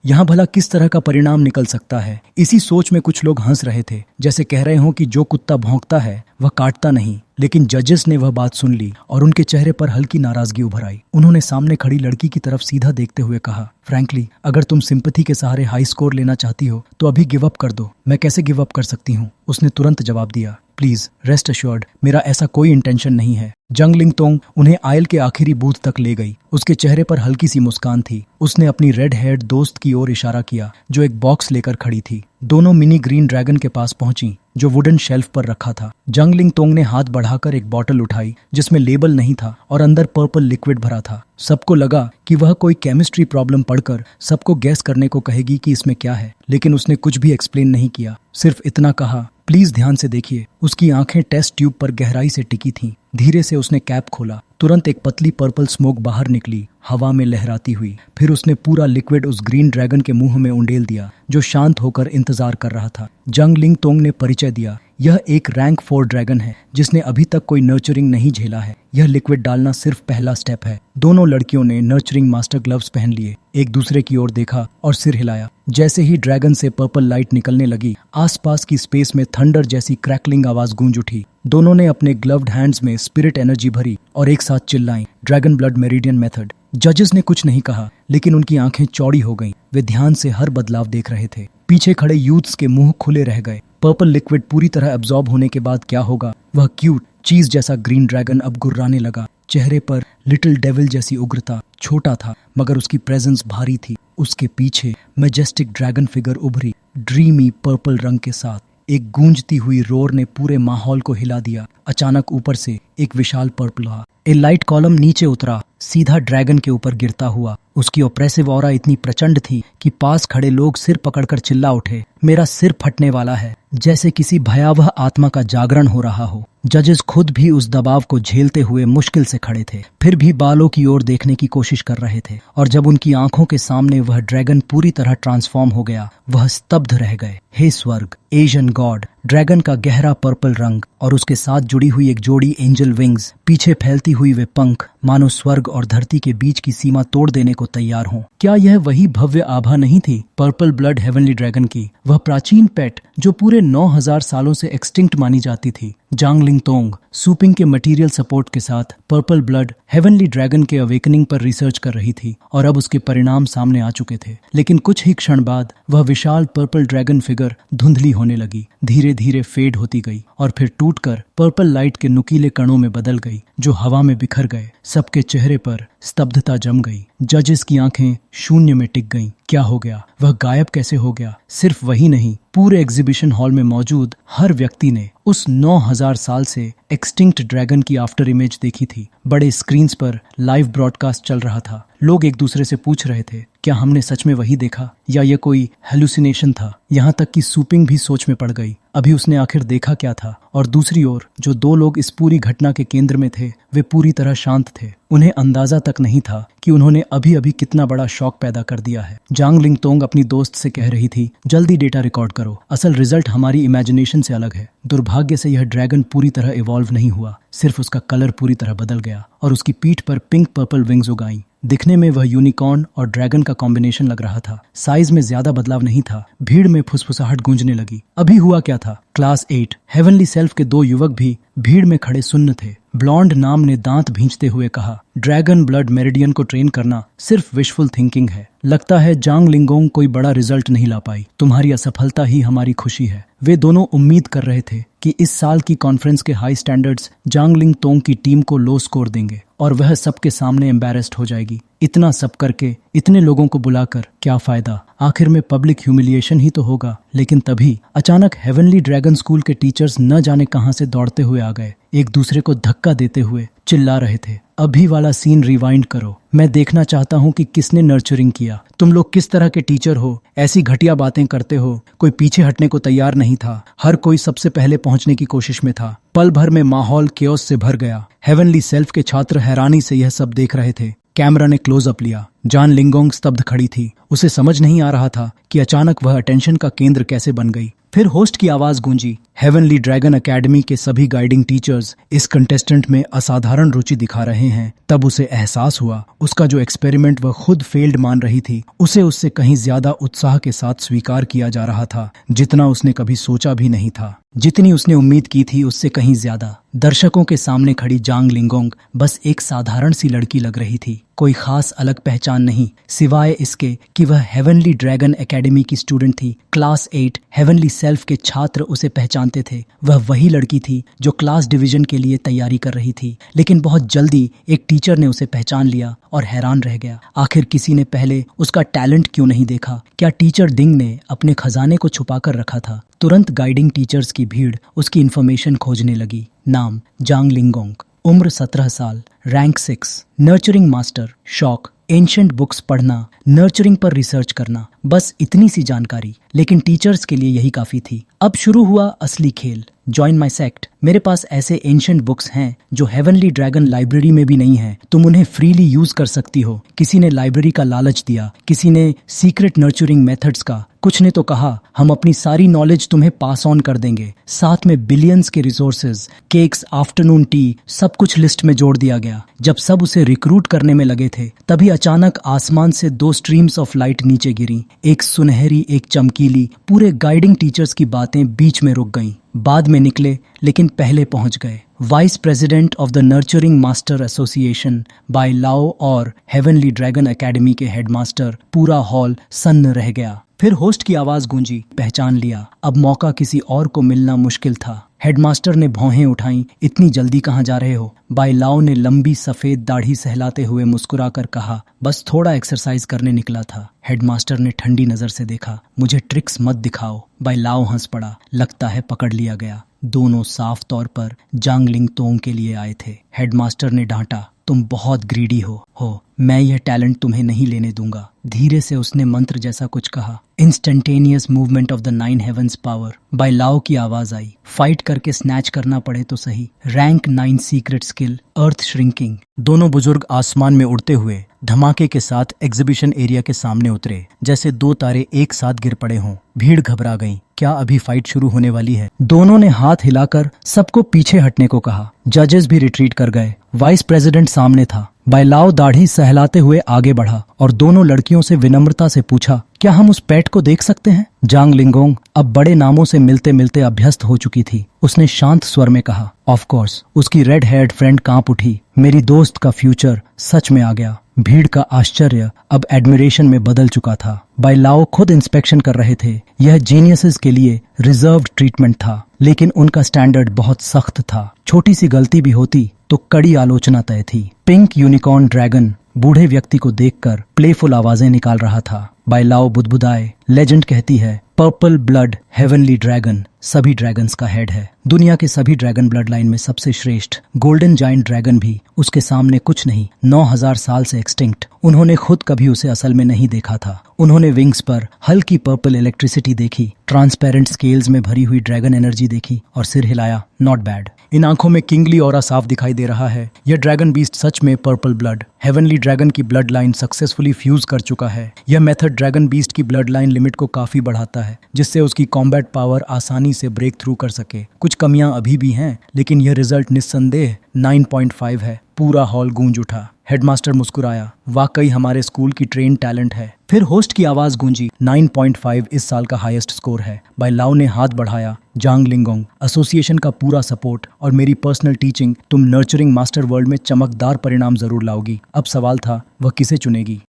यहाँ भला किस तरह का परिणाम निकल सकता है। इसी सोच में कुछ लोग हंस रहे थे, जैसे कह रहे हों कि जो कुत्ता भौंकता है वह काटता नहीं। लेकिन जजेस ने वह बात सुन ली और उनके चेहरे पर हल्की नाराजगी उभर आई। उन्होंने सामने खड़ी लड़की की तरफ सीधा देखते हुए कहा, फ्रैंकली, अगर तुम सिंपैथी के सहारे हाई स्कोर लेना चाहती हो तो अभी गिव अप कर दो। मैं कैसे गिव अप कर सकती हूँ? उसने तुरंत जवाब दिया, प्लीज रेस्ट अश्योर्ड, मेरा ऐसा कोई इंटेंशन नहीं है। जंग लिंगतोंग उन्हें आयल के आखिरी बूथ तक ले गई। उसके चेहरे पर हल्की सी मुस्कान थी। उसने अपनी रेड हेयर्ड दोस्त की ओर इशारा किया जो एक बॉक्स लेकर खड़ी थी। दोनों मिनी ग्रीन ड्रैगन के पास पहुंची जो वुडन शेल्फ पर रखा था। जंग लिंगतोंग ने हाथ बढ़ाकर एक बोतल उठाई जिसमें लेबल नहीं था और अंदर पर्पल लिक्विड भरा था। सबको लगा कि वह कोई केमिस्ट्री प्रॉब्लम पढ़कर सबको गैस करने को कहेगी कि इसमें क्या है, लेकिन उसने कुछ भी एक्सप्लेन नहीं किया। सिर्फ इतना कहा, प्लीज ध्यान से देखिए। उसकी आंखें टेस्ट ट्यूब पर गहराई से टिकी थीं। धीरे से उसने कैप खोला। तुरंत एक पतली पर्पल स्मोक बाहर निकली, हवा में लहराती हुई। फिर उसने पूरा लिक्विड उस ग्रीन ड्रैगन के मुंह में उंडेल दिया जो शांत होकर इंतजार कर रहा था। जंग लिंगतोंग ने परिचय दिया, यह एक रैंक 4 ड्रैगन है जिसने अभी तक कोई नर्चरिंग नहीं झेला है। यह लिक्विड डालना सिर्फ पहला स्टेप है। दोनों लड़कियों ने नर्चरिंग मास्टर ग्लव्स पहन लिए, एक दूसरे की ओर देखा और सिर हिलाया। जैसे ही ड्रैगन से पर्पल लाइट निकलने लगी, आसपास की स्पेस में थंडर जैसी क्रैकलिंग आवाज गूंज उठी। दोनों ने अपने ग्लव्ड हैंड्स में स्पिरिट एनर्जी भरी और एक साथ चिल्लाई, ड्रैगन ब्लड मेरिडियन मेथड। जजेस ने कुछ नहीं कहा, लेकिन उनकी आंखें चौड़ी हो गईं। वे ध्यान से हर बदलाव देख रहे थे। पीछे खड़े यूथ्स के मुंह खुले रह गए। पर्पल लिक्विड पूरी तरह एब्जॉर्ब होने के बाद क्या होगा? वह क्यूट चीज जैसा ग्रीन ड्रैगन अब गुर्राने लगा। चेहरे पर लिटिल डेविल जैसी उग्रता। छोटा था मगर उसकी प्रेजेंस भारी थी। उसके पीछे मैजेस्टिक ड्रैगन फिगर उभरी, ड्रीमी पर्पल रंग के साथ। एक गूंजती हुई रोर ने पूरे माहौल को हिला दिया। अचानक ऊपर से एक विशाल पर्पल ए लाइट कॉलम नीचे उतरा, सीधा ड्रैगन के ऊपर गिरता हुआ। उसकी ऑप्रेसिव ऑरा इतनी प्रचंड थी कि पास खड़े लोग सिर पकड़कर चिल्ला उठे, मेरा सिर फटने वाला है, जैसे किसी भयावह आत्मा का जागरण हो रहा हो। जजेस खुद भी उस दबाव को झेलते हुए मुश्किल से खड़े थे, फिर भी बालों की ओर देखने की कोशिश कर रहे थे। और जब उनकी आंखों के सामने वह ड्रैगन पूरी तरह ट्रांसफॉर्म हो गया, वह स्तब्ध रह गए। हे स्वर्ग, एशियन गॉड! ड्रैगन का गहरा पर्पल रंग और उसके साथ जुड़ी हुई एक जोड़ी एंजल विंग्स, पीछे फैलती हुई वे पंख, मानो स्वर्ग और धरती के बीच की सीमा तोड़ देने को तैयार हों। क्या यह वही भव्य आभा नहीं थी पर्पल ब्लड हेवनली ड्रैगन की? वह प्राचीन पेट जो पूरे 9000 सालों से एक्सटिंक्ट मानी जाती थी। जांग लिंगतोंग सूपिंग के मटेरियल सपोर्ट के साथ पर्पल ब्लड हेवनली ड्रैगन के अवेकनिंग पर रिसर्च कर रही थी और अब उसके परिणाम सामने आ चुके थे। लेकिन कुछ ही क्षण बाद वह विशाल पर्पल ड्रैगन फिगर धुंधली होने लगी, धीरे धीरे फेड होती गई और फिर टूटकर पर्पल लाइट के नुकीले कणों में बदल गई जो हवा में बिखर गए। सबके चेहरे पर स्तब्धता जम गई। जजेस की आंखें शून्य में टिक गईं। क्या हो गया? वह गायब कैसे हो गया? सिर्फ वही नहीं, पूरे एग्जीबिशन हॉल में मौजूद हर व्यक्ति ने उस 9000 साल से एक्सटिंक्ट ड्रैगन की आफ्टर इमेज देखी थी। बड़े स्क्रीन्स पर लाइव ब्रॉडकास्ट चल रहा था। लोग एक दूसरे से पूछ रहे थे, क्या हमने सच में वही देखा या यह कोई हेलुसिनेशन था? यहाँ तक कि सूपिंग भी सोच में पड़ गई। अभी उसने आखिर देखा क्या था? और दूसरी ओर जो दो लोग इस पूरी घटना के केंद्र में थे, वे पूरी तरह शांत थे। उन्हें अंदाजा तक नहीं था कि उन्होंने अभी अभी कितना बड़ा शॉक पैदा कर दिया है। जांग लिंगतोंग अपनी दोस्त से कह रही थी, जल्दी डेटा रिकॉर्ड करो, असल रिजल्ट हमारी इमेजिनेशन से अलग है। दुर्भाग्य से यह ड्रैगन पूरी तरह इवॉल्व नहीं हुआ, सिर्फ उसका कलर पूरी तरह बदल गया और उसकी पीठ पर पिंक पर्पल विंग्स उगाई। दिखने में वह यूनिकॉर्न और ड्रैगन का कॉम्बिनेशन लग रहा था। साइज में ज्यादा बदलाव नहीं था। भीड़ में फुसफुसाहट गूंजने लगी। अभी हुआ क्या था? क्लास 8 हेवनली सेल्फ के 2 युवक भी भीड़ में खड़े सुन्न थे। ब्लॉन्ड नाम ने दांत भींचते हुए कहा, ड्रैगन ब्लड मेरिडियन को ट्रेन करना सिर्फ विशफुल थिंकिंग है। लगता है जांग लिंगोंग कोई बड़ा रिजल्ट नहीं ला पाई। तुम्हारी असफलता ही हमारी खुशी है। वे दोनों उम्मीद कर रहे थे कि इस साल की कॉन्फ्रेंस के हाई स्टैंडर्ड्स जांग लिंगतोंग की टीम को लो स्कोर देंगे और वह सबके सामने एम्बैरेस्ड हो जाएगी। इतना सब करके, इतने लोगों को बुलाकर क्या फायदा? आखिर में पब्लिक ह्यूमिलिएशन ही तो होगा। लेकिन तभी अचानक हेवनली ड्रैगन स्कूल के टीचर्स न जाने कहां से दौड़ते हुए आ गए। एक दूसरे को धक्का देते हुए चिल्ला रहे थे, अभी वाला सीन रिवाइंड करो। मैं देखना चाहता हूँ कि किसने नर्चरिंग किया। तुम लोग किस तरह के टीचर हो? ऐसी घटिया बातें करते हो। कोई पीछे हटने को तैयार नहीं था। हर कोई सबसे पहले पहुंचने की कोशिश में था। पल भर में माहौल केओस से भर गया। हेवनली सेल्फ के छात्र हैरानी से यह सब देख रहे थे। कैमरा ने क्लोजअप लिया। जान लिंगोंग स्तब्ध खड़ी थी। उसे समझ नहीं आ रहा था कि अचानक वह अटेंशन का केंद्र कैसे बन गई। फिर होस्ट की आवाज गूंजी, हेवनली ड्रैगन एकेडमी के सभी गाइडिंग टीचर्स इस कंटेस्टेंट में असाधारण रुचि दिखा रहे हैं। तब उसे एहसास हुआ उसका जो एक्सपेरिमेंट वह खुद फेल्ड मान रही थी उसे उससे कहीं ज्यादा उत्साह के साथ स्वीकार किया जा रहा था, जितना उसने कभी सोचा भी नहीं था। जितनी उसने उम्मीद की थी उससे कहीं ज्यादा। दर्शकों के सामने खड़ी जांग लिंगोंग बस एक साधारण सी लड़की लग रही थी, कोई खास अलग पहचान नहीं, सिवाय इसके कि वह हेवनली ड्रैगन एकेडमी की स्टूडेंट थी। क्लास 8 हेवनली सेल्फ के छात्र उसे पहचानते थे। वह वही लड़की थी जो क्लास डिवीजन के लिए तैयारी कर रही थी, लेकिन बहुत जल्दी एक टीचर ने उसे पहचान लिया और हैरान रह गया। आखिर किसी ने पहले उसका टैलेंट क्यों नहीं देखा? क्या टीचर दिंग ने अपने खजाने को छुपा कर रखा था? तुरंत गाइडिंग टीचर्स की भीड़ उसकी इन्फॉर्मेशन खोजने लगी। नाम जांग लिंगोंग, उम्र 17 साल, रैंक 6, नर्चरिंग मास्टर। शौक एंशंट बुक्स पढ़ना, नर्चरिंग पर रिसर्च करना। बस इतनी सी जानकारी, लेकिन टीचर्स के लिए यही काफी थी। अब शुरू हुआ असली खेल। Join my sect. मेरे पास ऐसे एंशंट बुक्स हैं जो हेवनली ड्रैगन लाइब्रेरी में भी नहीं है। तुम उन्हें फ्रीली यूज कर सकती हो। किसी ने लाइब्रेरी का लालच दिया, किसी ने सीक्रेट नर्चरिंग मेथड्स का, कुछ ने तो कहा हम अपनी सारी नॉलेज तुम्हें पास ऑन कर देंगे। साथ में बिलियंस के रिसोर्सेज, केक्स, आफ्टरनून टी, सब कुछ लिस्ट में जोड़ दिया गया। जब सब उसे रिक्रूट करने में लगे थे तभी अचानक आसमान से 2 स्ट्रीम्स ऑफ लाइट नीचे गिरी, एक सुनहरी एक चमकीली। पूरे गाइडिंग टीचर्स की बातें बीच में रुक गईं। बाद में निकले लेकिन पहले पहुंच गए। Vice president of the nurturing master association Bai Lao और हेवनली ड्रैगन एकेडमी के हेडमास्टर। पूरा हॉल सन्न रह गया। फिर होस्ट की आवाज गूंजी, पहचान लिया। अब मौका किसी और को मिलना मुश्किल था। हेडमास्टर ने भौहें उठाई, इतनी जल्दी कहाँ जा रहे हो? बाय लाओ ने लंबी सफेद दाढ़ी सहलाते हुए मुस्कुराकर कहा, बस थोड़ा एक्सरसाइज करने निकला था। हेडमास्टर ने ठंडी नजर से देखा, मुझे ट्रिक्स मत दिखाओ। बाय लाओ हंस पड़ा, लगता है पकड़ लिया गया। दोनों साफ तौर पर जांग लिंगतोंग के लिए आए थे। हेडमास्टर ने डांटा, तुम बहुत ग्रीडी हो, मैं यह टैलेंट तुम्हें नहीं लेने दूंगा। धीरे से उसने मंत्र जैसा कुछ कहा। Instantaneous movement of the 9 heavens power. Bai Lao की आवाज आई, फाइट करके स्नैच करना पड़े तो सही। रैंक 9 सीक्रेट स्किल, अर्थ श्रिंकिंग। दोनों बुजुर्ग आसमान में उड़ते हुए धमाके के साथ एग्जीबिशन एरिया के सामने उतरे, जैसे 2 तारे एक साथ गिर पड़े हों। भीड़ घबरा गई, क्या अभी फाइट शुरू होने वाली है? दोनों ने हाथ हिलाकर सबको पीछे हटने को कहा। जजेस भी रिट्रीट कर गए। वाइस प्रेसिडेंट सामने था। बाय लाओ दाढ़ी सहलाते हुए आगे बढ़ा और दोनों लड़कियों से विनम्रता से पूछा, क्या हम उस पेट को देख सकते हैं? जांग लिंगोंग अब बड़े नामों से मिलते मिलते अभ्यस्त हो चुकी थी। उसने शांत स्वर में कहा, ऑफ कोर्स। उसकी रेड हेयर्ड फ्रेंड कांप उठी। मेरी दोस्त का फ्यूचर सच में आ गया। भीड़ का आश्चर्य अब एडमिरेशन में बदल चुका था। बाय लाओ खुद इंस्पेक्शन कर रहे थे। यह जीनियसेस के लिए रिजर्व्ड ट्रीटमेंट था, लेकिन उनका स्टैंडर्ड बहुत सख्त था। छोटी सी गलती भी होती तो कड़ी आलोचना तय थी। पिंक यूनिकॉर्न ड्रैगन बूढ़े व्यक्ति को देखकर प्लेफुल आवाजें निकाल रहा था। बाय लाओ बुदबुदाए, लेजेंड कहती है पर्पल ब्लड हेवनली ड्रैगन सभी ड्रैगन्स का हेड है। दुनिया के सभी ड्रैगन ब्लड लाइन में सबसे श्रेष्ठ। गोल्डन जायंट ड्रैगन भी उसके सामने कुछ नहीं। 9000 साल से एक्सटिंक्ट। उन्होंने खुद कभी उसे असल में नहीं देखा था। उन्होंने विंग्स पर हल्की पर्पल इलेक्ट्रिसिटी देखी, ट्रांसपेरेंट स्केल्स में भरी हुई ड्रैगन एनर्जी देखी और सिर हिलाया। Not bad. इन आंखों में किंगली ऑरा साफ दिखाई दे रहा है। यह ड्रैगन बीस्ट सच में पर्पल ब्लड हेवनली ड्रैगन की ब्लड लाइन सक्सेसफुली फ्यूज कर चुका है। यह मेथड ड्रैगन बीस्ट की ब्लड लाइन लिमिट को काफी बढ़ाता है, जिससे उसकी कॉम्बैट पावर आसानी से ब्रेक थ्रू कर सके। कुछ कमियां अभी भी हैं, लेकिन यह रिजल्ट निस्संदेह 9.5 है। पूरा हॉल गूंज उठा। हेडमास्टर मुस्कुराया, वाकई हमारे स्कूल की ट्रेन टैलेंट है। फिर होस्ट की आवाज गूंजी, 9.5 इस साल का हाईएस्ट स्कोर है। बाय लाओ ने हाथ बढ़ाया, जांग लिंगोंग एसोसिएशन का पूरा सपोर्ट और मेरी पर्सनल टीचिंग, तुम नर्चरिंग मास्टर वर्ल्ड में चमकदार परिणाम जरूर लाओगी। अब सवाल था, वह किसे चुनेगी?